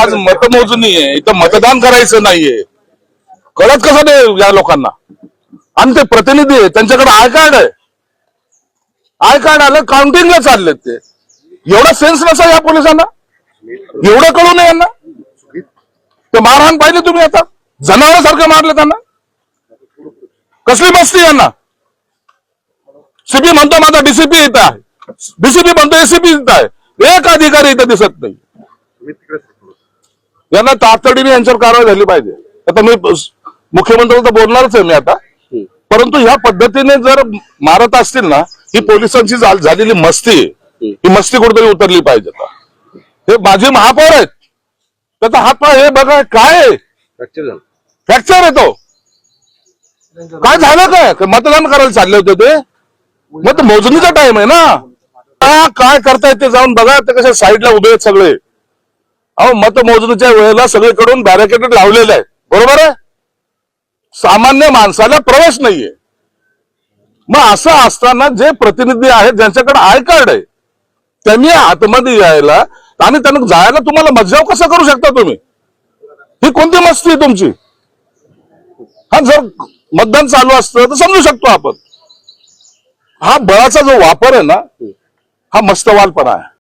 आज मतमोजणी आहे, इथं मतदान करायचं नाहीये, कळत कसं नाही या लोकांना? आणि ते प्रतिनिधी आहे, त्यांच्याकडे आय कार्ड आहे, आय कार्ड आलं, काउंटिंगला चाललेत ते. एवढा सेन्स नसा या पोलिसांना? एवढं कळू नये यांना? ते मारहाण पाहिजे तुम्ही, आता जनावरांसारखं मारलं त्यांना. कसली मस्ती यांना? सीपी म्हणतो माझा डीसीपी इथं आहे, डीसीपी म्हणतो एसीपी इथं आहे, एक अधिकारी इथं दिसत नाही. यांना तातडीने यांच्यावर कारवाई झाली पाहिजे. आता मी मुख्यमंत्र्यांना तर बोलणारच आहे मी आता, परंतु ह्या पद्धतीने जर मारत असतील ना, ही पोलिसांची झालेली मस्ती, ही मस्ती कुठेतरी उतरली पाहिजे. हे माझे महापौर आहेत, त्याचा हातपाय हे बघा काय फ्रॅक्चर येतो. काय झालं काय? मतदान करायला चालले होते ते, मग मोजणीचा टाइम आहे ना. काय करतायत ते जाऊन बघा, ते कशा साईडला उभे आहेत सगळे. अहो मतमोजणीच्या वेळेला सगळीकडून बॅरिकेड लावलेलं आहे, बरोबर आहे. सामान्य माणसाला प्रवेश नाहीये. मग असं असताना जे प्रतिनिधी आहेत ज्यांच्याकडे आय कार्ड आहे, त्यांनी आतमध्ये यायला आणि त्यांना जायला तुम्हाला मज्जाव कसा करू शकता तुम्ही? ही कोणती मस्ती आहे तुमची? हा जर मतदान चालू असतं तर समजू शकतो आपण. हा बळाचा जो वापर आहे ना, हा मस्तवालपणा आहे.